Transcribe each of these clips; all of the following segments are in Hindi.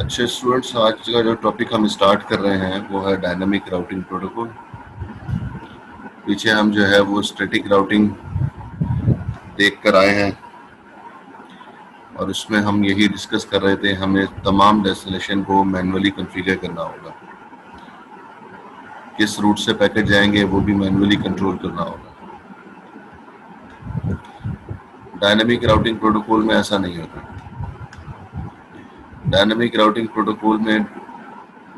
अच्छे स्टूडेंट्स, आज का जो टॉपिक हम स्टार्ट कर रहे हैं वो है डायनामिक राउटिंग प्रोटोकॉल। पीछे हम जो है वो स्टैटिक राउटिंग देख कर आए हैं और उसमें हम यही डिस्कस कर रहे थे, हमें तमाम डेस्टिनेशन को मैन्युअली कॉन्फ़िगर करना होगा। किस रूट से पैकेट जाएंगे वो भी मैन्युअली कंट्रोल करना होगा। डायनामिक राउटिंग प्रोटोकॉल में ऐसा नहीं होता। डायनामिक राउटिंग प्रोटोकॉल में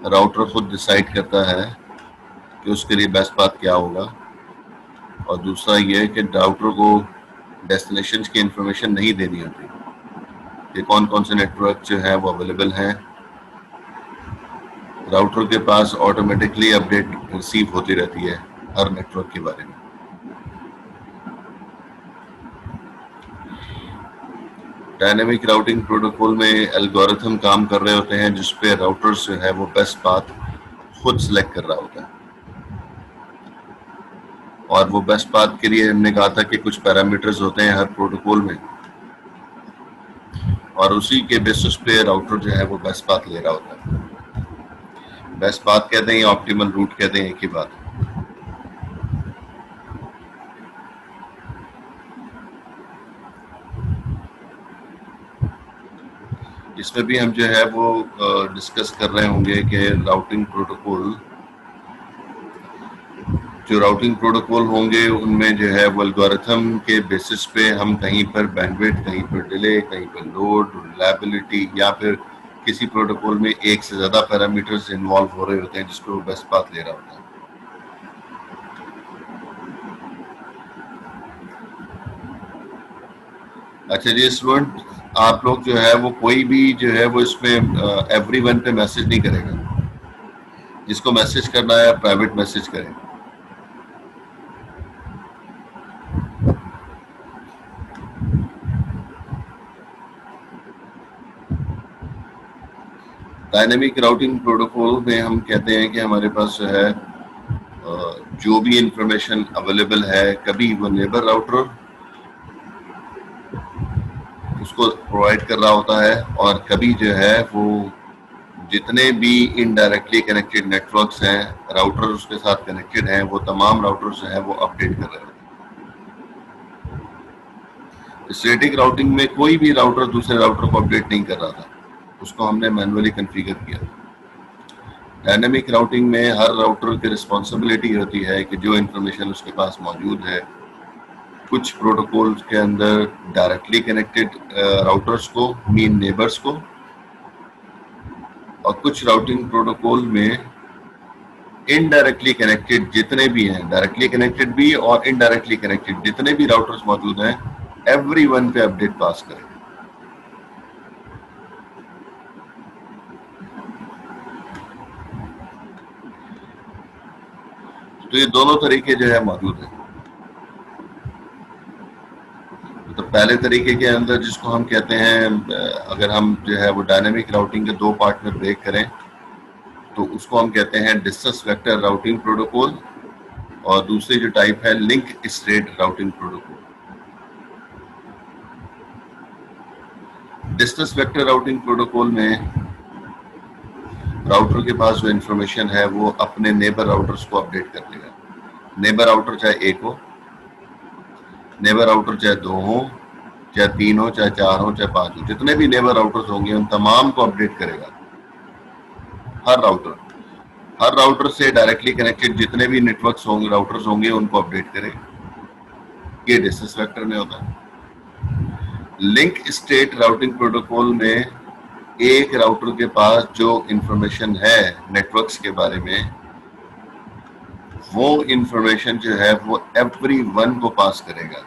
राउटर खुद डिसाइड करता है कि उसके लिए बेस्ट पाथ क्या होगा, और दूसरा ये कि राउटर को डेस्टिनेशन की इंफॉर्मेशन नहीं देनी होती कि कौन कौन से नेटवर्क जो है वो अवेलेबल हैं। राउटर के पास ऑटोमेटिकली अपडेट रिसीव होती रहती है हर नेटवर्क के बारे में। डायनेमिक राउटिंग प्रोटोकॉल में एल्गोरिथम काम कर रहे होते हैं जिस पे राउटर जो है वो बेस्ट पाथ खुद सिलेक्ट कर रहा होता है, और वो बेस्ट पाथ के लिए हमने कहा था कि कुछ पैरामीटर्स होते हैं हर प्रोटोकॉल में, और उसी के बेसिस पे राउटर जो है वो बेस्ट पाथ ले रहा होता है। बेस्ट पाथ कहते हैं या ऑप्टिमल रूट कहते हैं, एक ही बात है। इसमें भी हम जो है वो डिस्कस कर रहे होंगे कि राउटिंग प्रोटोकॉल होंगे उनमें जो है वो एल्गोरिथम के बेसिस पे हम कहीं पर बैंडविड्थ, कहीं पर डिले, कहीं पर लोड, रिलायबिलिटी, या फिर किसी प्रोटोकॉल में एक से ज्यादा पैरामीटर्स इन्वॉल्व हो रहे होते हैं जिसको वो बेस्ट पाथ ले रहा होता है। अच्छा जी स्टूडेंट, आप लोग जो है वो कोई भी जो है वो इसमें एवरीवन पे मैसेज नहीं करेगा। जिसको मैसेज करना है प्राइवेट मैसेज करें। डायनेमिक राउटिंग प्रोटोकॉल में हम कहते हैं कि हमारे पास जो है जो भी इंफॉर्मेशन अवेलेबल है, कभी वो नेबर राउटर उसको प्रोवाइड कर रहा होता है, और कभी जो है वो जितने भी इनडायरेक्टली कनेक्टेड नेटवर्क्स हैं, राउटर उसके साथ कनेक्टेड हैं, वो तमाम राउटर्स जो है वो अपडेट कर रहे हैं। स्टैटिक राउटिंग में कोई भी राउटर दूसरे राउटर को अपडेट नहीं कर रहा था, उसको हमने मैन्युअली कॉन्फ़िगर किया। डायनेमिक राउटिंग में हर राउटर की रिस्पॉन्सिबिलिटी होती है कि जो इन्फॉर्मेशन उसके पास मौजूद है, कुछ प्रोटोकॉल्स के अंदर डायरेक्टली कनेक्टेड राउटर्स को, मीन नेबर्स को, और कुछ राउटिंग प्रोटोकॉल में इनडायरेक्टली कनेक्टेड जितने भी हैं, डायरेक्टली कनेक्टेड भी और इनडायरेक्टली कनेक्टेड जितने भी राउटर्स मौजूद हैं, एवरीवन पे अपडेट पास करें। तो ये दोनों तरीके जो है मौजूद हैं। तो पहले तरीके के अंदर जिसको हम कहते हैं, अगर हम जो है वो डायनेमिक राउटिंग के दो पार्ट में ब्रेक करें, तो उसको हम कहते हैं डिस्टेंस वेक्टर राउटिंग प्रोटोकॉल, और दूसरी जो टाइप है link state routing protocol. Distance vector routing protocol में राउटर के पास जो इंफॉर्मेशन है वो अपने नेबर राउटर्स को अपडेट कर देगा। नेबर राउटर चाहे एक हो, नेबर राउटर चाहे दो हो, चाहे तीन हो, चाहे चार हो, चाहे पांच हो, जितने भी नेबर राउटर्स होंगे उन तमाम को अपडेट करेगा। हर राउटर से डायरेक्टली कनेक्टेड जितने भी नेटवर्क्स होंगे, राउटर्स होंगे, उनको अपडेट करेगा। ये डिस्टेंस वेक्टर में होता है। लिंक स्टेट राउटिंग प्रोटोकॉल में एक राउटर के पास जो इंफॉर्मेशन है नेटवर्क्स के बारे में, वो इंफॉर्मेशन जो है वो एवरी वन को पास करेगा।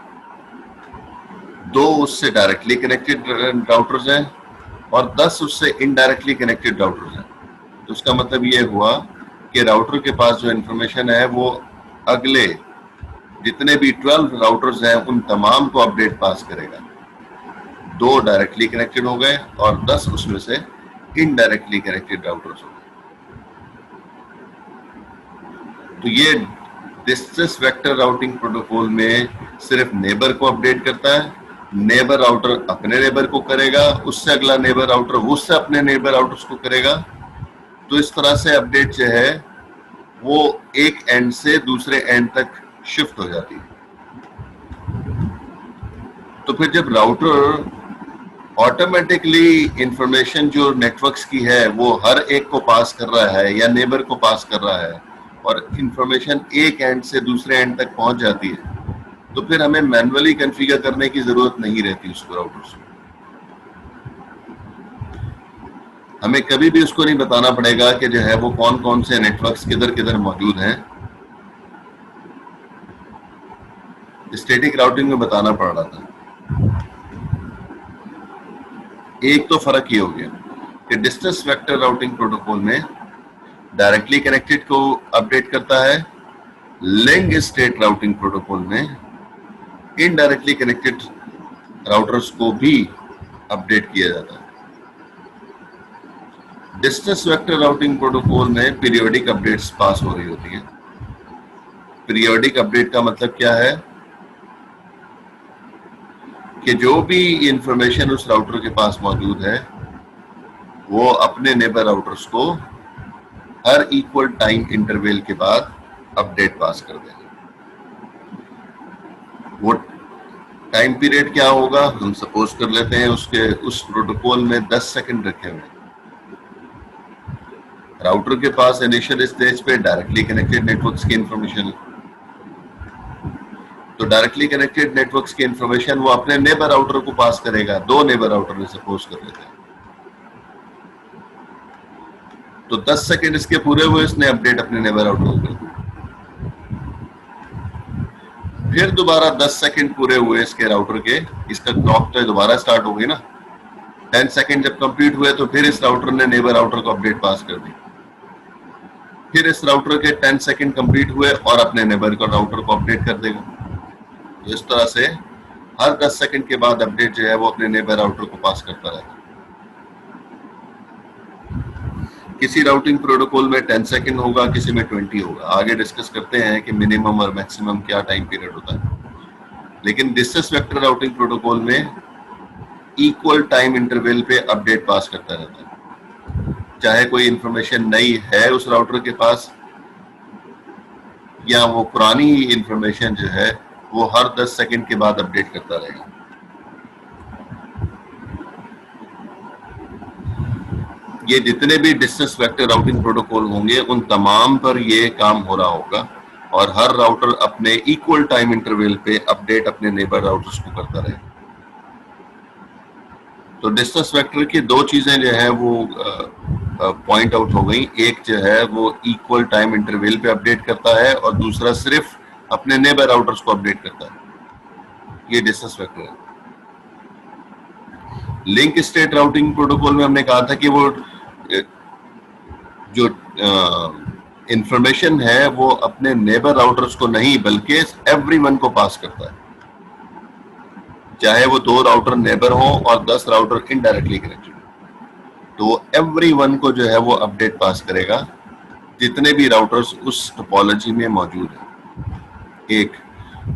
दो उससे डायरेक्टली कनेक्टेड राउटर्स हैं और 10 उससे इनडायरेक्टली कनेक्टेड राउटर्स हैं। तो उसका मतलब ये हुआ कि राउटर के पास जो इंफॉर्मेशन है वो अगले जितने भी 12 राउटर्स हैं उन तमाम को अपडेट पास करेगा। दो डायरेक्टली कनेक्टेड हो गए और 10 उसमें से इनडायरेक्टली कनेक्टेड राउटर्स हो गए। तो ये डिस्टेंस वेक्टर राउटिंग प्रोटोकॉल में सिर्फ नेबर को अपडेट करता है। नेबर राउटर अपने नेबर को करेगा, उससे अगला नेबर राउटर उससे अपने नेबर राउटर्स को करेगा। तो इस तरह से अपडेट जो है वो एक एंड से दूसरे एंड तक शिफ्ट हो जाती है। तो फिर जब राउटर ऑटोमेटिकली इंफॉर्मेशन जो नेटवर्क्स की है वो हर एक को पास कर रहा है या नेबर को पास कर रहा है और इंफॉर्मेशन एक एंड से दूसरे एंड तक पहुंच जाती है, तो फिर हमें मैन्युअली कॉन्फ़िगर करने की जरूरत नहीं रहती उसको, राउटर्स को। हमें कभी भी उसको नहीं बताना पड़ेगा कि जो है वो कौन कौन से नेटवर्क्स किधर किधर मौजूद हैं। स्टैटिक राउटिंग में बताना पड़ रहा था। एक तो फर्क ये हो गया कि डिस्टेंस वेक्टर राउटिंग प्रोटोकॉल में डायरेक्टली कनेक्टेड को अपडेट करता है, लिंक स्टेट राउटिंग प्रोटोकॉल में इनडायरेक्टली कनेक्टेड राउटर्स को भी अपडेट किया जाता है। डिस्टेंस वेक्टर राउटिंग प्रोटोकॉल में पीरियोडिक अपडेट्स पास हो रही होती हैं। पीरियोडिक अपडेट का मतलब क्या है कि जो भी इंफॉर्मेशन उस राउटर के पास मौजूद है वो अपने नेबर राउटर्स को हर इक्वल टाइम इंटरवल के बाद अपडेट पास कर देगा। वो टाइम पीरियड क्या होगा, हम सपोज कर लेते हैं उस प्रोटोकॉल में 10 सेकंड रखे हुए। राउटर के पास इनिशियल स्टेज पे डायरेक्टली कनेक्टेड नेटवर्क्स की इंफॉर्मेशन है, तो डायरेक्टली कनेक्टेड नेटवर्क्स की इंफॉर्मेशन वो अपने नेबर राउटर को पास करेगा। दो नेबर राउटर में सपोज कर लेते हैं, तो 10 सेकंड इसके पूरे हुए, इसने अपडेट अपने नेबर राउटर को कर दिया। फिर दोबारा 10 सेकंड पूरे हुए इसके राउटर के, इसका क्लॉक तो दोबारा स्टार्ट हो गई ना। 10 सेकंड जब कंप्लीट हुए तो फिर इस राउटर ने नेबर राउटर को अपडेट पास कर दी। फिर इस राउटर के 10 सेकंड कंप्लीट हुए और अपने नेबर को राउटर को अपडेट कर देगा। तो इस तरह से हर 10 सेकंड के बाद अपडेट जो है वो अपने नेबर राउटर को पास करता रहेगा। किसी राउटिंग प्रोटोकॉल में 10 सेकंड होगा, किसी में 20 होगा। आगे डिस्कस करते हैं कि मिनिमम और मैक्सिमम क्या टाइम पीरियड होता है। लेकिन डिस्टेंस वेक्टर राउटिंग प्रोटोकॉल में इक्वल टाइम इंटरवल पे अपडेट पास करता रहता है। चाहे कोई इंफॉर्मेशन नई है उस राउटर के पास या वो पुरानी इंफॉर्मेशन जो है वो हर 10 सेकंड के बाद अपडेट करता रहेगा। ये जितने भी डिस्टेंस वेक्टर राउटिंग प्रोटोकॉल होंगे उन तमाम पर ये काम हो रहा होगा और हर राउटर अपने इक्वल टाइम इंटरवल पे अपडेट अपने नेबर राउटर्स को करता रहेगा। तो डिस्टेंस वेक्टर की दो चीजें जो है वो पॉइंट आउट हो गई। एक जो है वो इक्वल टाइम इंटरवल पे अपडेट करता है और दूसरा सिर्फ अपने नेबर राउटर्स को अपडेट करता है। ये डिस्टेंस वेक्टर है। लिंक स्टेट राउटिंग प्रोटोकॉल में हमने कहा था कि वो जो इंफॉर्मेशन है वो अपने नेबर राउटर्स को नहीं बल्कि एवरीवन को पास करता है। चाहे वो 2 राउटर नेबर हो और 10 राउटर इनडायरेक्टली कनेक्टेड, तो एवरीवन को जो है वो अपडेट पास करेगा जितने भी राउटर्स उस टोपोलॉजी में मौजूद हैं। एक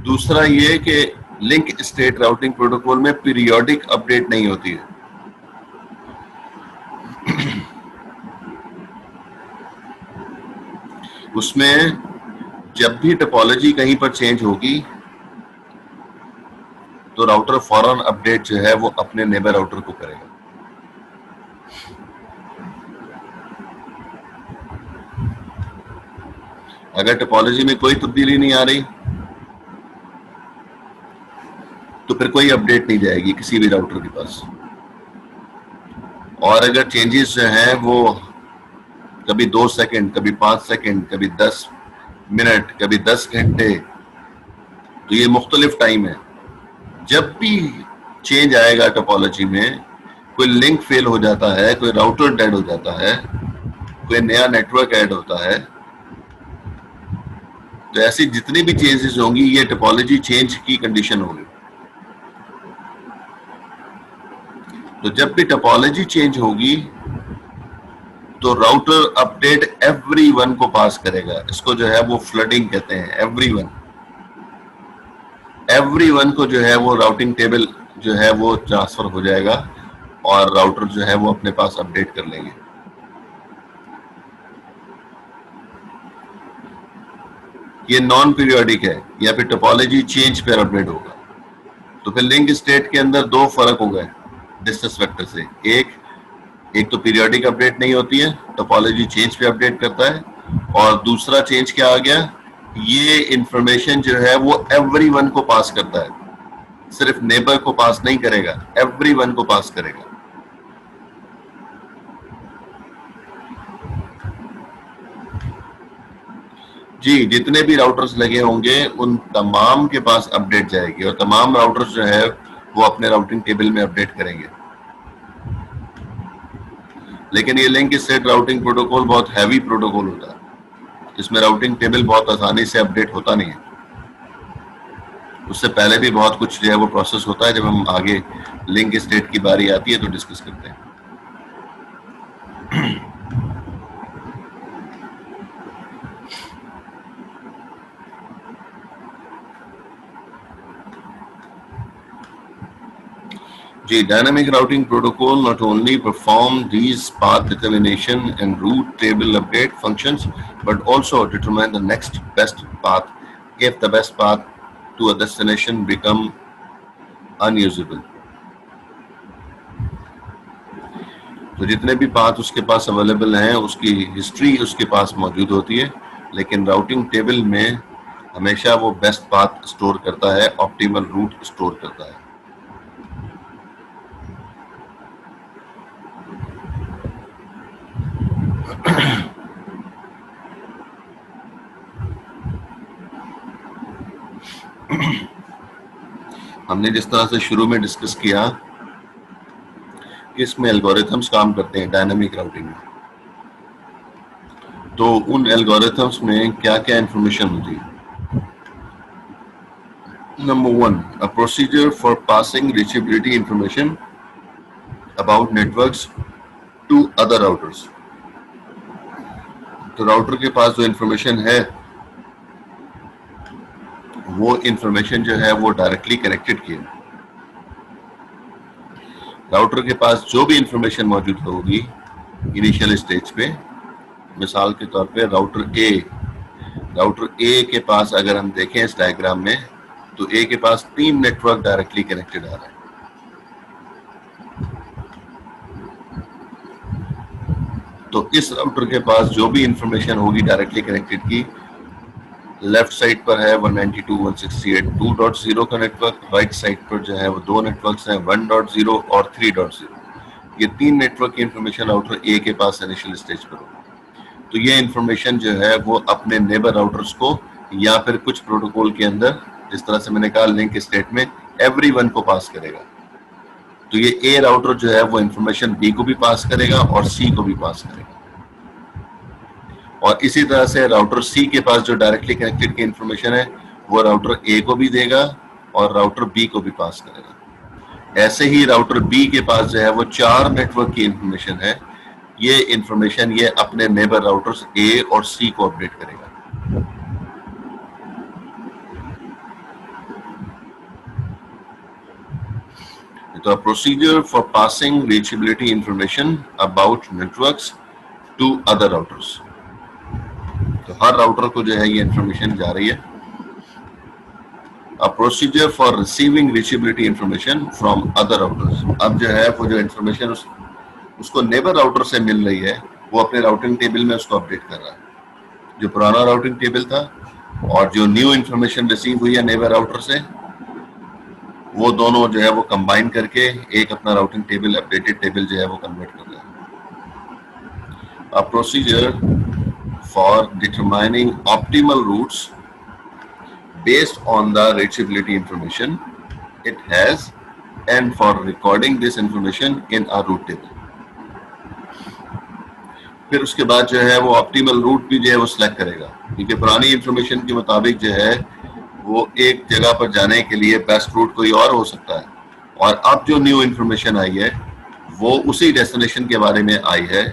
दूसरा ये कि लिंक स्टेट राउटिंग प्रोटोकॉल में पीरियोडिक अपडेट नहीं होती है। उसमें जब भी टोपोलॉजी कहीं पर चेंज होगी तो राउटर फौरन अपडेट जो है वो अपने नेबर राउटर को करेगा। अगर टोपोलॉजी में कोई तब्दीली नहीं आ रही तो फिर कोई अपडेट नहीं जाएगी किसी भी राउटर के पास। और अगर चेंजेस जो हैं वो कभी 2 सेकंड, कभी 5 सेकंड, कभी 10 मिनट, कभी 10 घंटे, तो ये मुख्तलिफ टाइम है। जब भी चेंज आएगा टोपोलॉजी में, कोई लिंक फेल हो जाता है, कोई राउटर डेड हो जाता है, कोई नया नेटवर्क ऐड होता है, तो ऐसी जितनी भी चेंजेस होंगी ये टोपोलॉजी चेंज की कंडीशन होगी। तो जब भी टोपोलॉजी चेंज होगी तो राउटर अपडेट एवरीवन को पास करेगा। इसको जो है वो फ्लडिंग कहते हैं। एवरीवन को जो है वो राउटिंग टेबल जो है वो ट्रांसफर हो जाएगा और राउटर जो है वो अपने पास अपडेट कर लेंगे। ये नॉन पीरियोडिक है या फिर टोपोलॉजी चेंज पर अपडेट होगा। तो फिर लिंक स्टेट के अंदर दो फर्क हो गए डिस्टेंस वेक्टर से। एक तो पीरियोडिक अपडेट नहीं होती है, टोपोलॉजी चेंज पे अपडेट करता है, और दूसरा चेंज क्या आ गया, ये इंफॉर्मेशन जो है वो एवरीवन को पास करता है, सिर्फ नेबर को पास नहीं करेगा, एवरीवन को पास करेगा। जी, जितने भी राउटर्स लगे होंगे उन तमाम के पास अपडेट जाएगी और तमाम राउटर्स जो है वो अपने राउटिंग टेबल में अपडेट करेंगे। लेकिन ये लिंक स्टेट राउटिंग प्रोटोकॉल बहुत हैवी प्रोटोकॉल होता है, इसमें राउटिंग टेबल बहुत आसानी से अपडेट होता नहीं है। उससे पहले भी बहुत कुछ जो है वो प्रोसेस होता है। जब हम आगे लिंक स्टेट की बारी आती है तो डिस्कस करते हैं। जी, dynamic routing protocol not only perform these path determination and route table update functions, but also determine the next best path if the best path to a destination become unusable. तो जितने भी पाथ उसके पास अवेलेबल हैं उसकी हिस्ट्री उसके पास मौजूद होती है, लेकिन राउटिंग टेबल में हमेशा वो बेस्ट पाथ स्टोर करता है, ऑप्टिमल रूट स्टोर करता है। हमने जिस तरह से शुरू में डिस्कस किया कि इसमें एल्गोरिथम्स काम करते हैं डायनामिक राउटिंग में, तो उन एल्गोरिथम्स में क्या क्या इंफॉर्मेशन होती है। Number 1, a procedure for passing reachability information about networks to other routers। तो राउटर के पास जो इंफॉर्मेशन है वो इंफॉर्मेशन जो है वो डायरेक्टली कनेक्टेड की है। राउटर के पास जो भी इंफॉर्मेशन मौजूद होगी इनिशियल स्टेज पे, मिसाल के तौर पे राउटर ए के पास अगर हम देखें इस डायग्राम में, तो ए के पास 3 नेटवर्क डायरेक्टली कनेक्टेड आ रहे हैं। तो इस राउटर के पास जो भी इंफॉर्मेशन होगी डायरेक्टली कनेक्टेड की, लेफ्ट साइड पर है 192.168.2.0 का नेटवर्क, राइट साइड पर जो है वो 2 नेटवर्क्स हैं 1.0 और 3.0। ये 3 नेटवर्क की इंफॉर्मेशन राउटर ए के पास इनिशियल स्टेज पर होगी। तो ये इंफॉर्मेशन जो है वो अपने नेबर राउटर्स को या फिर कुछ प्रोटोकॉल के अंदर, जिस तरह से मैंने कहा लिंक स्टेट में, एवरीवन को पास करेगा। तो ये ए राउटर जो है वो इंफॉर्मेशन बी को भी पास करेगा और सी को भी पास करेगा, और इसी तरह से राउटर सी के पास जो डायरेक्टली कनेक्टेड की इंफॉर्मेशन है वो राउटर ए को भी देगा और राउटर बी को भी पास करेगा। ऐसे ही राउटर बी के पास जो है वो 4 नेटवर्क की इंफॉर्मेशन है, ये इंफॉर्मेशन ये अपने नेबर राउटर्स ए और सी को अपडेट करेगा। तो procedure for passing reachability information about networks to other routers. तो हर राउटर को जो है ये इंफॉर्मेशन जा रही है। A procedure for receiving reachability information from other routers। अब जो है वो जो इंफॉर्मेशन उसको नेबर राउटर से मिल रही है, वो अपने राउटिंग टेबल में उसको अपडेट कर रहा है। जो पुराना राउटिंग टेबल था और जो न्यू इंफॉर्मेशन रिसीव हुई है नेबर राउटर से, वो दोनों जो है वो कंबाइन करके एक अपना राउटिंग टेबल, अपडेटेड टेबल जो है वो कन्वर्ट कर रहा है। A procedure for determining optimal routes based on the reachability information it has and for recording this information in a route table। फिर उसके बाद जो है वो ऑप्टिमल रूट भी जो है वो सिलेक्ट करेगा, क्योंकि पुरानी इंफॉर्मेशन के मुताबिक जो है वो एक जगह पर जाने के लिए बेस्ट रूट कोई और हो सकता है, और अब जो न्यू इंफॉर्मेशन आई है वो उसी डेस्टिनेशन के बारे में आई है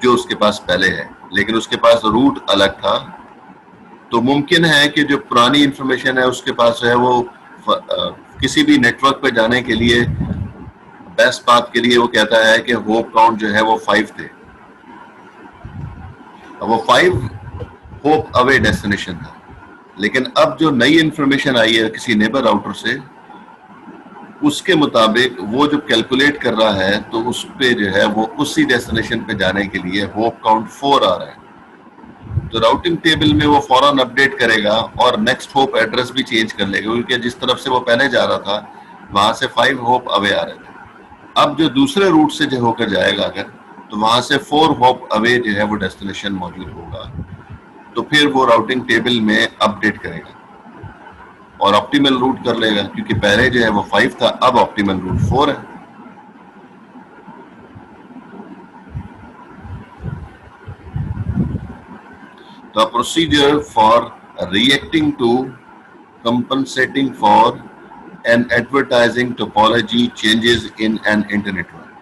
जो उसके पास पहले है, लेकिन उसके पास रूट अलग था। तो मुमकिन है कि जो पुरानी इंफॉर्मेशन है उसके पास जो है वो किसी भी नेटवर्क पे जाने के लिए बेस्ट पाथ के लिए वो कहता है कि होप काउंट जो है वो 5 थे, अब वो 5 होप अवे डेस्टिनेशन था। लेकिन अब जो नई इंफॉर्मेशन आई है किसी नेबर राउटर से, उसके मुताबिक वो जो कैलकुलेट कर रहा है तो उस पे जो है वो उसी डेस्टिनेशन पे जाने के लिए होप काउंट 4 आ रहा है। तो राउटिंग टेबल में वो फौरन अपडेट करेगा और नेक्स्ट होप एड्रेस भी चेंज कर लेगा, क्योंकि जिस तरफ से वो पहले जा रहा था वहां से 5 होप अवे आ रहे थे। अब जो दूसरे रूट से जो होकर जाएगा अगर, तो वहां से 4 होप अवे जो है वो डेस्टिनेशन मौजूद होगा, तो फिर वो राउटिंग टेबल में अपडेट करेगा और ऑप्टिमल रूट कर लेगा, क्योंकि पहले जो है वो 5 था, अब ऑप्टिमल रूट 4 है। The procedure for reacting to compensating for an advertising topology changes in an internet network।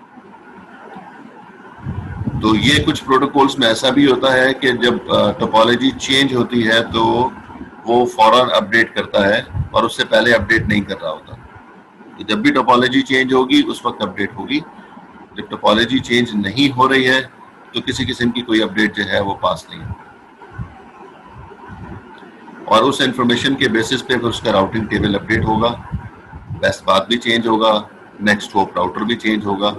तो ये कुछ प्रोटोकॉल्स में ऐसा भी होता है कि जब टोपोलॉजी चेंज होती है तो वो फौरन अपडेट करता है और उससे पहले अपडेट नहीं कर रहा होता। तो जब भी टोपोलॉजी चेंज होगी उस वक्त अपडेट होगी। जब टोपोलॉजी चेंज नहीं हो रही है तो किसी किस्म की कोई अपडेट जो है वो पास नहीं होगी, और उस इंफॉर्मेशन के बेसिस पे फिर उसका राउटिंग टेबल अपडेट होगा, बेस्ट पाथ भी चेंज होगा, नेक्स्ट होप राउटर भी चेंज होगा।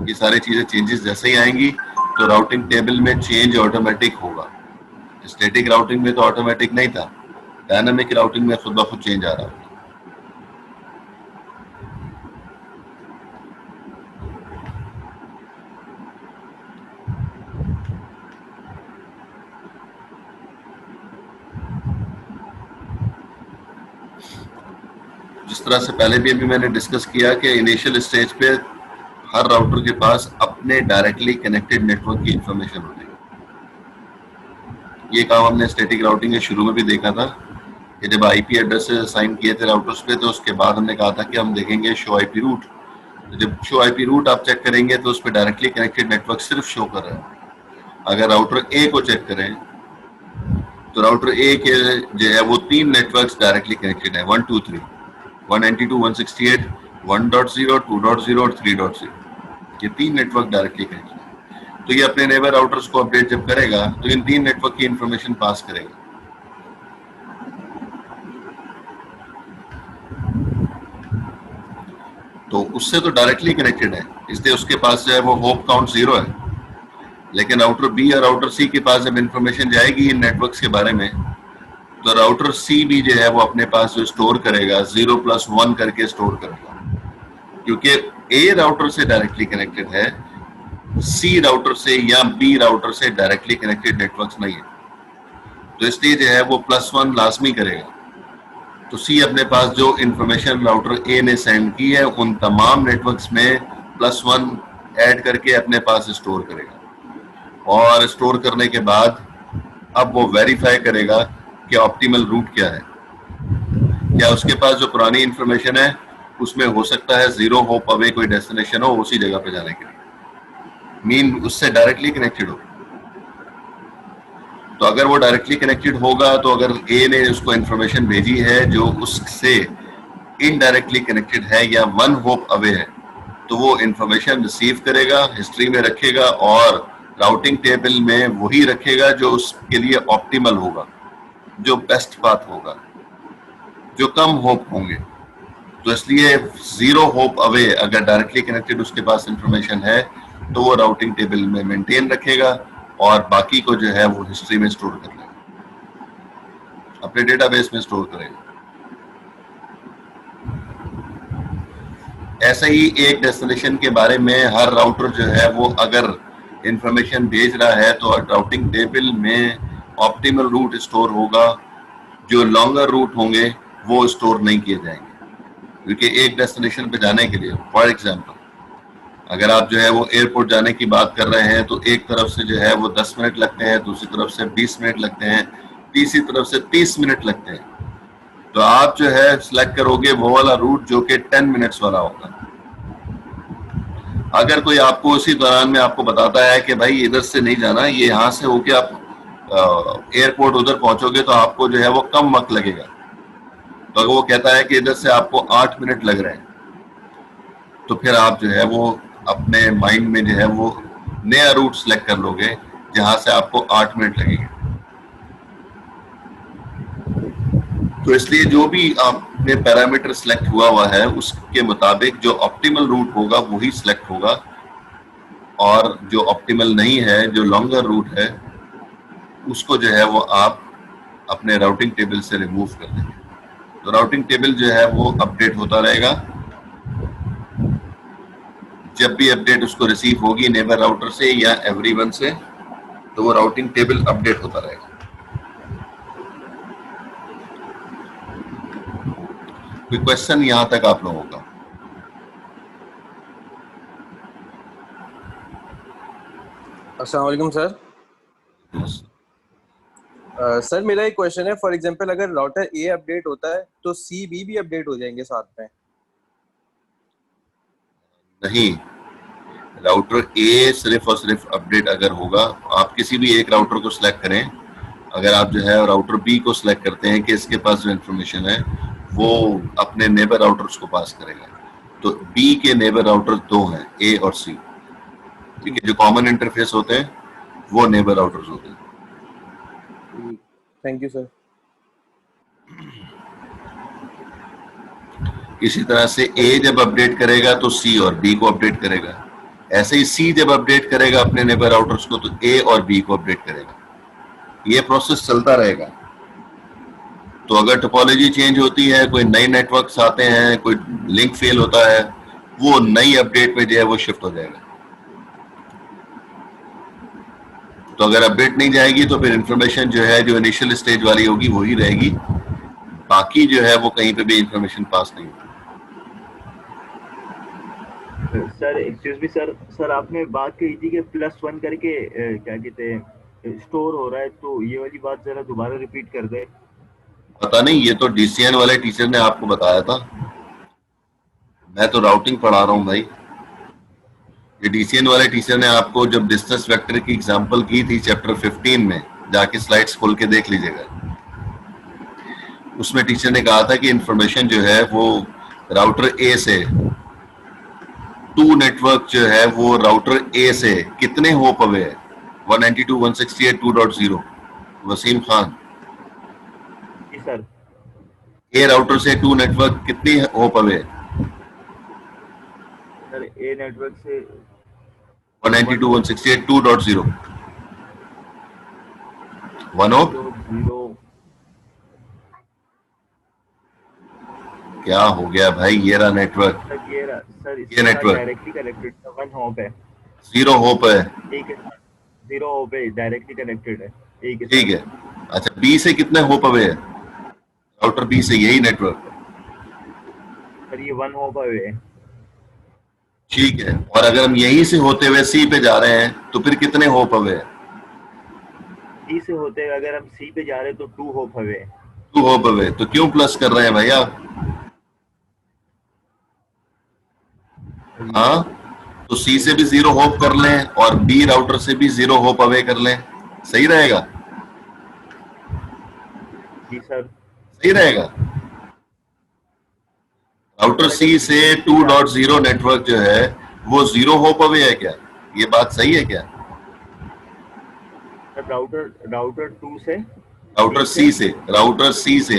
ये सारी चीजें चेंजेस जैसे ही आएंगी तो राउटिंग टेबल में चेंज ऑटोमेटिक होगा। स्टैटिक राउटिंग में तो ऑटोमेटिक नहीं था, डायनामिक राउटिंग में खुद ब खुद चेंज आ रहा है। जिस तरह से पहले भी अभी मैंने डिस्कस किया कि इनिशियल स्टेज पे हर राउटर के पास अपने डायरेक्टली कनेक्टेड नेटवर्क की इंफॉर्मेशन होती है। ये काम हमने स्टैटिक राउटिंग के शुरू में भी देखा था कि जब आईपी एड्रेस असाइन किए थे राउटर्स पे, तो उसके बाद हमने कहा था कि हम देखेंगे शो आईपी रूट। तो जब शो आईपी रूट आप चेक करेंगे तो उस पर डायरेक्टली कनेक्टेड नेटवर्क सिर्फ शो कर रहा है। अगर राउटर ए को चेक करें तो राउटर ए के जो है वो 3 नेटवर्क्स डायरेक्टली कनेक्टेड है, 1 2 3, 192.168, 1.0, 2.0 और 3.0। ये 3 नेटवर्क डायरेक्टली कनेक्टेड है। तो ये अपने नेबर राउटर्स को अपडेट जब करेगा तो इन 3 नेटवर्क की इंफॉर्मेशन पास करेगा। तो उससे तो डायरेक्टली कनेक्टेड है, इसलिए उसके पास जो है वो होप काउंट 0 है। लेकिन राउटर बी या राउटर सी के पास जब इंफॉर्मेशन जाएगी इन नेटवर्क्स के बारे में, तो राउटर सी भी जो है वो अपने पास जो स्टोर करेगा 0+1 करके स्टोर करेगा, क्योंकि ए राउटर से डायरेक्टली कनेक्टेड है, सी राउटर से या बी राउटर से डायरेक्टली कनेक्टेड नेटवर्क्स नहीं है, तो इसलिए जो है वो +1 लाजमी करेगा। तो सी अपने पास जो इंफॉर्मेशन राउटर ए ने सेंड की है उन तमाम नेटवर्क्स में +1 ऐड करके अपने पास स्टोर करेगा, और स्टोर करने के बाद अब वो वेरीफाई करेगा कि ऑप्टिमल रूट क्या है। क्या उसके पास जो पुरानी इंफॉर्मेशन है उसमें हो सकता है 0 होप अवे कोई डेस्टिनेशन हो उसी जगह पे जाने के लिए। मीन उससे डायरेक्टली कनेक्टेड हो। तो अगर वो डायरेक्टली कनेक्टेड होगा तो अगर ए ने उसको इंफॉर्मेशन भेजी है जो उससे इनडायरेक्टली कनेक्टेड है या वन होप अवे है, तो वो इंफॉर्मेशन रिसीव करेगा, हिस्ट्री में रखेगा और राउटिंग टेबल में वही रखेगा जो उसके लिए ऑप्टिमल होगा, जो बेस्ट पाथ होगा, जो कम होप होंगे। तो इसलिए जीरो होप अवे अगर डायरेक्टली कनेक्टेड उसके पास इंफॉर्मेशन है तो वो राउटिंग टेबल में मेंटेन रखेगा और बाकी को जो है वो हिस्ट्री में स्टोर कर लेगा, अपने डेटाबेस में स्टोर करेगा। ऐसा ही एक डेस्टिनेशन के बारे में हर राउटर जो है वो अगर इंफॉर्मेशन भेज रहा है तो राउटिंग टेबल में ऑप्टिमल रूट स्टोर होगा, जो लॉन्गर रूट होंगे वो स्टोर नहीं किए जाएंगे। क्योंकि एक डेस्टिनेशन पे जाने के लिए, फॉर एग्जांपल अगर आप जो है वो एयरपोर्ट जाने की बात कर रहे हैं तो एक तरफ से जो है वो 10 मिनट लगते हैं, दूसरी तरफ से 20 मिनट लगते हैं, तीसरी तरफ से 30 मिनट लगते हैं। तो आप जो है सिलेक्ट करोगे वो वाला रूट जो कि 10 मिनट्स वाला होगा। अगर कोई आपको उसी दौरान में आपको बताता है कि भाई इधर से नहीं जाना, ये यहाँ से होके आप एयरपोर्ट उधर पहुंचोगे तो आपको जो है वो कम वक्त लगेगा, तो अगर वो कहता है कि इधर से आपको 8 मिनट लग रहे हैं, तो फिर आप जो है वो अपने माइंड में जो है वो नया रूट सिलेक्ट कर लोगे जहां से आपको 8 मिनट लगेंगे। तो इसलिए जो भी आपने पैरामीटर सिलेक्ट हुआ है उसके मुताबिक जो ऑप्टिमल रूट होगा वही सिलेक्ट होगा, और जो ऑप्टिमल नहीं है, जो लॉन्गर रूट है, उसको जो है वो आप अपने राउटिंग टेबल से रिमूव कर देंगे। तो राउटिंग टेबल जो है वो अपडेट होता रहेगा। जब भी अपडेट उसको रिसीव होगी नेबर राउटर से या एवरीवन से, तो वो राउटिंग टेबल अपडेट होता रहेगा। कोई क्वेश्चन यहां तक आप लोगों का? अस्सलाम वालेकुम सर। सर मेरा एक क्वेश्चन है, फॉर एग्जांपल अगर राउटर ए अपडेट होता है तो सी बी भी अपडेट हो जाएंगे साथ में? नहीं, राउटर ए सिर्फ और सिर्फ अपडेट अगर होगा, आप किसी भी एक राउटर को सिलेक्ट करें, अगर आप जो है राउटर बी को सिलेक्ट करते हैं कि इसके पास जो इंफॉर्मेशन है वो अपने नेबर राउटर्स को पास करेगा, तो बी के नेबर राउटर दो हैं, ए और सी। ठीक है, जो कॉमन इंटरफेस होते हैं वो नेबर राउटर्स होते हैं। Thank you sir. इसी तरह से ए जब अपडेट करेगा तो सी और बी को अपडेट करेगा, ऐसे ही सी जब अपडेट करेगा अपने नेबर राउटर्स को तो ए और बी को अपडेट करेगा। ये प्रोसेस चलता रहेगा। तो अगर टोपोलॉजी चेंज होती है, कोई नए नेटवर्क्स आते हैं, कोई लिंक फेल होता है, वो नई अपडेट में जो है वो शिफ्ट हो जाएगा। तो अगर अपडेट नहीं जाएगी तो फिर इंफॉर्मेशन जो है जो इनिशियल स्टेज वाली होगी वही रहेगी, बाकी जो है वो कहीं पे भी इंफॉर्मेशन पास नहीं होगी। सर एक्सक्यूज मी सर आपने बात कही थी कि +1 करके क्या कहते हैं स्टोर हो रहा है, तो ये वाली बात जरा दोबारा रिपीट कर दे। पता नहीं, ये तो डीसीएन वाले टीचर ने आपको बताया था, मैं तो राउटिंग पढ़ा रहा हूँ भाई। ये डीसीएन वाले टीचर ने आपको जब डिस्टेंस वेक्टर की एग्जांपल की थी चैप्टर 15 में, जाके स्लाइड्स खोल के देख लीजिएगा, उसमें टीचर ने कहा था कि इंफॉर्मेशन जो है वो राउटर ए से, टू नेटवर्क जो है वो राउटर ए से कितने होप अवे है, 192.168.2.0। वसीम खान, जी सर। ए राउटर से टू नेटवर्क कितनी होप अवे है? सर ए नेटवर्क से 192.168.2.0 1 होप। 0 क्या हो गया भाई, ये रहा नेटवर्क, सर ये नेटवर्क डायरेक्टली कनेक्टेड 1 होप है, 0 होप है। ठीक है, 0 होप है, डायरेक्टली कनेक्टेड है, ठीक है। अच्छा, बी से कितने होप अवे है राउटर बी से, यही नेटवर्क? सर ये 1 होप है। ठीक है, और अगर हम यहीं से होते हुए सी पे जा रहे हैं तो फिर कितने होप अवे है? सी से होते अगर हम सी पे जा रहे हैं तो 2 होप है। 2 होप अवे, तो क्यों प्लस कर रहे हैं भैया? हाँ, तो सी से भी 0 होप कर लें और बी राउटर से भी 0 होप अवे कर लें, सही रहेगा? जी सर। सही रहेगा। राउटर सी से 2.0 नेटवर्क जो है वो 0 होप अवे है क्या? ये बात सही है क्या? सर राउटर 2 से, राउटर सी से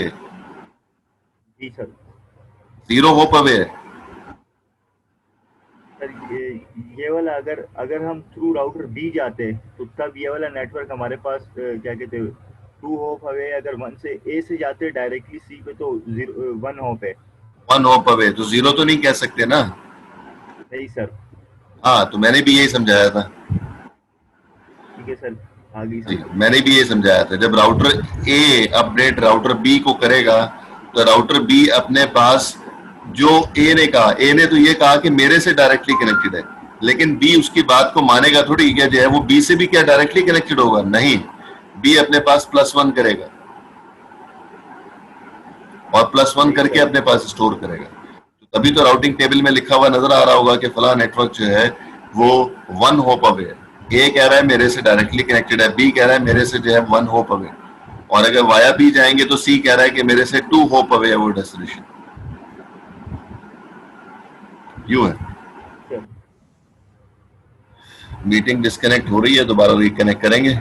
जी सर। 0 होप अवे है। सर ये वाला अगर हम थ्रू राउटर बी जाते तो तब ये वाला नेटवर्क हमारे पास क्या कहते हैं 2 होप अवे, अगर 1 से ए से जाते डायरेक्टली सी पे तो 1 होप है। 1 होप अवे, तो 0 तो नहीं कह सकते ना। नहीं सर। हाँ, तो मैंने भी यही समझाया था। ठीक है सर, आगे जी, मैंने भी ये समझाया था। जब राउटर ए अपडेट राउटर बी को करेगा तो राउटर बी अपने पास जो ए ने कहा, ए ने तो ये कहा कि मेरे से डायरेक्टली कनेक्टेड है, लेकिन बी उसकी बात को मानेगा थोड़ी, क्या जो है वो बी से भी क्या डायरेक्टली कनेक्टेड होगा? नहीं, बी अपने पास +1 करेगा और +1 करके अपने पास स्टोर करेगा। तो तभी तो राउटिंग टेबल में लिखा हुआ नजर आ रहा होगा कि फला नेटवर्क जो है वो 1 होप अवे है। ए कह रहा है मेरे से डायरेक्टली कनेक्टेड है, बी कह रहा है मेरे से जो है 1 होप अवे, और अगर वाया बी जाएंगे तो सी कह रहा है कि मेरे से 2 होप अवे है वो डेस्टिनेशन। यूं है। मीटिंग डिस्कनेक्ट हो रही है, दोबारा रिकनेक्ट करेंगे,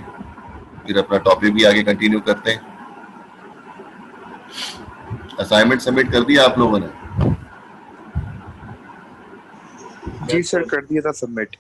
फिर अपना टॉपिक भी आगे कंटिन्यू करते हैं। असाइनमेंट सबमिट कर दिया आप लोगों ने? जी सर, कर दिया था सबमिट।